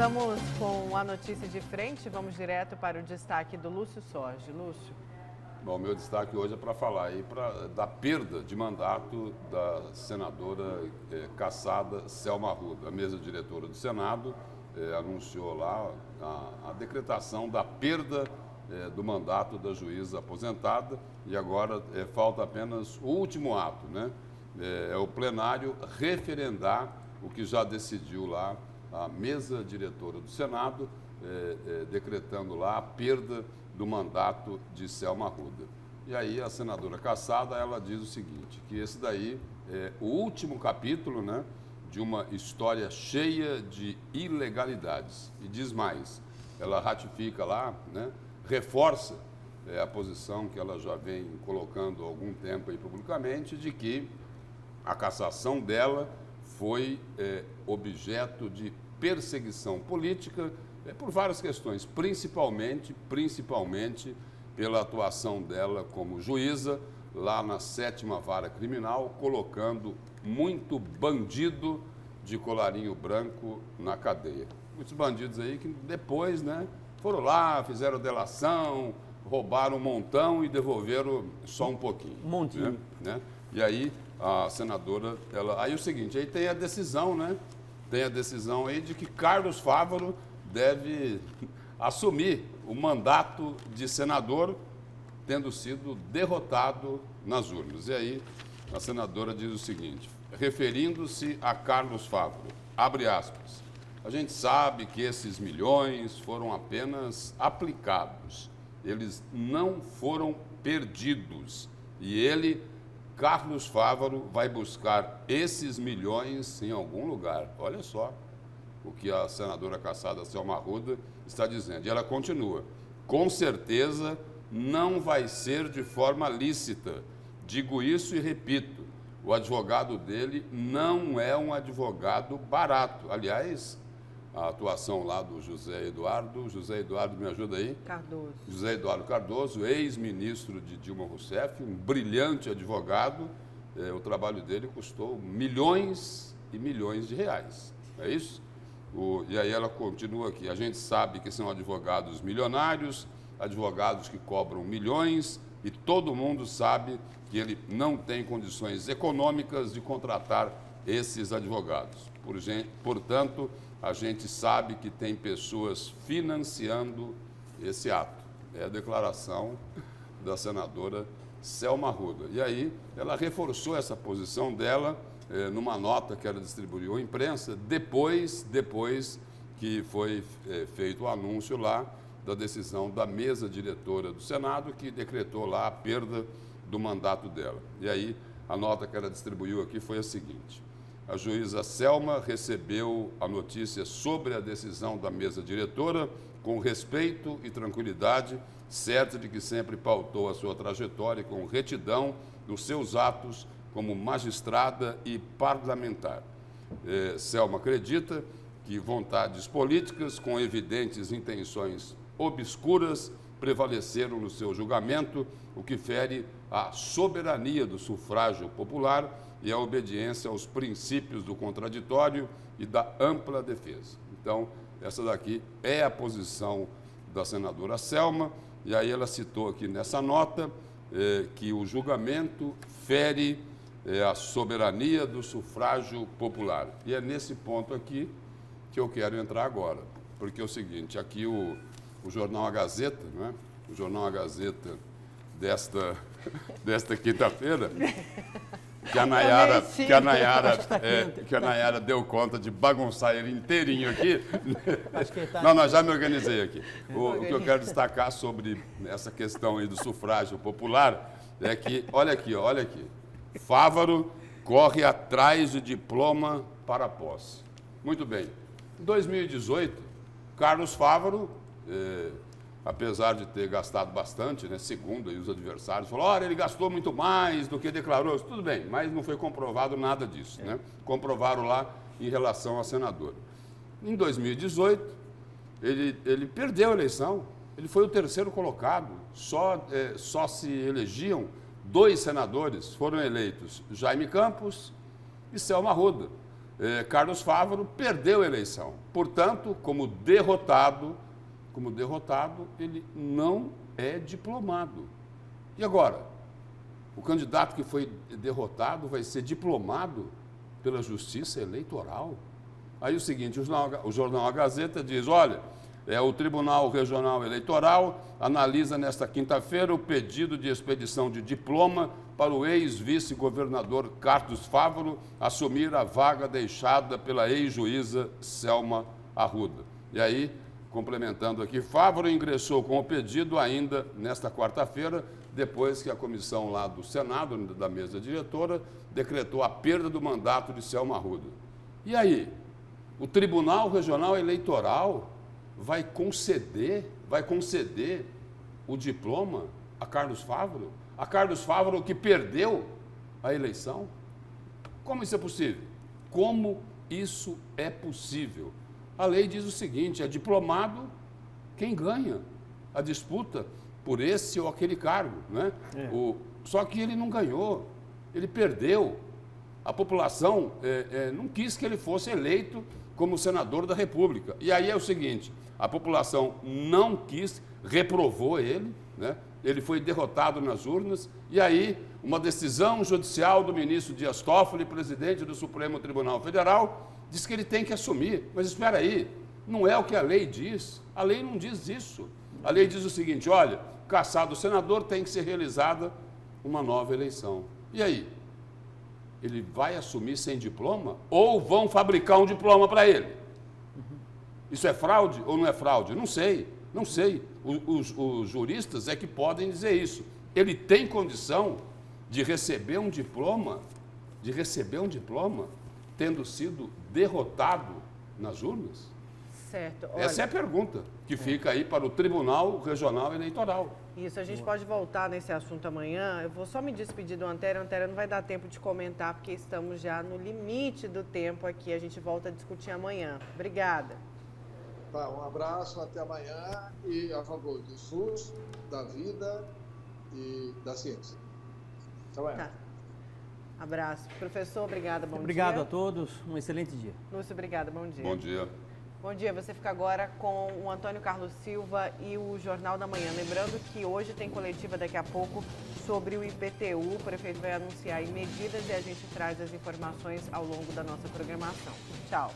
Estamos com a notícia de frente, vamos direto para o destaque do Lúcio Sorge. Lúcio. Bom, meu destaque hoje é para falar aí da perda de mandato da senadora cassada Selma Arruda. A mesa diretora do Senado anunciou lá a decretação da perda do mandato da juíza aposentada e agora falta apenas o último ato, né? É o plenário referendar o que já decidiu lá a mesa diretora do Senado, decretando lá a perda do mandato de Selma Arruda. E aí a senadora cassada, ela diz o seguinte, que esse daí é o último capítulo, né, de uma história cheia de ilegalidades. E diz mais, ela ratifica lá, né, reforça a posição que ela já vem colocando há algum tempo aí publicamente, de que a cassação dela foi objeto de perseguição política por várias questões, principalmente pela atuação dela como juíza lá na 7ª Vara Criminal, colocando muito bandido de colarinho branco na cadeia. Muitos bandidos aí que depois, né, foram lá, fizeram delação, roubaram um montão e devolveram só um pouquinho. Um montinho. Né? E aí a senadora, aí é o seguinte, aí tem a decisão, né? Tem a decisão aí de que Carlos Fávaro deve assumir o mandato de senador, tendo sido derrotado nas urnas. E aí a senadora diz o seguinte, referindo-se a Carlos Fávaro, abre aspas, a gente sabe que esses milhões foram apenas aplicados, eles não foram perdidos. E ele, Carlos Fávaro, vai buscar esses milhões em algum lugar. Olha só o que a senadora cassada Selma Arruda está dizendo. E ela continua, com certeza não vai ser de forma lícita. Digo isso e repito, o advogado dele não é um advogado barato. Aliás, a atuação lá do José Eduardo, me ajuda aí? Cardoso. José Eduardo Cardoso, ex-ministro de Dilma Rousseff, um brilhante advogado. O trabalho dele custou milhões e milhões de reais. É isso? E aí ela continua aqui. A gente sabe que são advogados milionários, advogados que cobram milhões, e todo mundo sabe que ele não tem condições econômicas de contratar esses advogados. Portanto, a gente sabe que tem pessoas financiando esse ato. É a declaração da senadora Selma Arruda. E aí, ela reforçou essa posição dela numa nota que ela distribuiu à imprensa, depois que foi feito o anúncio lá da decisão da mesa diretora do Senado, que decretou lá a perda do mandato dela. E aí, a nota que ela distribuiu aqui foi a seguinte. A juíza Selma recebeu a notícia sobre a decisão da mesa diretora com respeito e tranquilidade, certa de que sempre pautou a sua trajetória com retidão nos seus atos como magistrada e parlamentar. Selma acredita que vontades políticas com evidentes intenções obscuras prevaleceram no seu julgamento, o que fere a soberania do sufrágio popular e a obediência aos princípios do contraditório e da ampla defesa. Então, essa daqui é a posição da senadora Selma, e aí ela citou aqui nessa nota que o julgamento fere a soberania do sufrágio popular. E é nesse ponto aqui que eu quero entrar agora, porque é o seguinte, aqui o jornal A Gazeta, não é? O jornal A Gazeta desta quinta-feira, que a Nayara deu conta de bagunçar ele inteirinho aqui. Não, já me organizei aqui. O que eu quero destacar sobre essa questão aí do sufrágio popular é que, olha aqui, Fávaro corre atrás de diploma para posse. Muito bem. Em 2018, Carlos Fávaro, apesar de ter gastado bastante, né, segundo aí os adversários, falou, olha, ele gastou muito mais do que declarou. Tudo bem, mas não foi comprovado nada disso, né? Comprovaram lá em relação à senadora. Em 2018, ele perdeu a eleição, ele foi o terceiro colocado, só se elegiam 2 senadores, foram eleitos Jaime Campos e Selma Arruda. Carlos Fávaro perdeu a eleição. Portanto, como derrotado, ele não é diplomado. E agora? O candidato que foi derrotado vai ser diplomado pela Justiça Eleitoral? Aí o seguinte, o jornal A Gazeta diz, olha, o Tribunal Regional Eleitoral analisa nesta quinta-feira o pedido de expedição de diploma para o ex-vice-governador Carlos Fávaro assumir a vaga deixada pela ex-juíza Selma Arruda. E aí, complementando aqui, Fávaro ingressou com o pedido ainda nesta quarta-feira, depois que a comissão lá do Senado, da mesa diretora, decretou a perda do mandato de Selma Arruda. E aí, o Tribunal Regional Eleitoral vai conceder o diploma a Carlos Fávaro? A Carlos Fávaro que perdeu a eleição? Como isso é possível? Como isso é possível? A lei diz o seguinte, é diplomado quem ganha a disputa por esse ou aquele cargo, né? Só que ele não ganhou, ele perdeu. A população não quis que ele fosse eleito como senador da República. E aí é o seguinte, a população não quis, reprovou ele, né? Ele foi derrotado nas urnas, e aí uma decisão judicial do ministro Dias Toffoli, presidente do Supremo Tribunal Federal, diz que ele tem que assumir. Mas espera aí, não é o que a lei diz. A lei não diz isso. A lei diz o seguinte, olha, cassado o senador, tem que ser realizada uma nova eleição. E aí? Ele vai assumir sem diploma? Ou vão fabricar um diploma para ele? Isso é fraude ou não é fraude? Não sei, não sei. Os juristas é que podem dizer isso. Ele tem condição de receber um diploma, tendo sido derrotado nas urnas? Certo. Olha, essa é a pergunta que fica aí para o Tribunal Regional Eleitoral. Isso, a gente pode voltar nesse assunto amanhã. Eu vou só me despedir do Antero. Antero, não vai dar tempo de comentar, porque estamos já no limite do tempo aqui. A gente volta a discutir amanhã. Obrigada. Tá, um abraço, até amanhã e a favor do SUS, da vida e da ciência. Até amanhã. Tá. Abraço. Professor, obrigada, bom dia. Obrigado a todos, um excelente dia. Lúcio, obrigada, bom dia. Bom dia. Bom dia, você fica agora com o Antônio Carlos Silva e o Jornal da Manhã. Lembrando que hoje tem coletiva daqui a pouco sobre o IPTU. O prefeito vai anunciar aí medidas e a gente traz as informações ao longo da nossa programação. Tchau.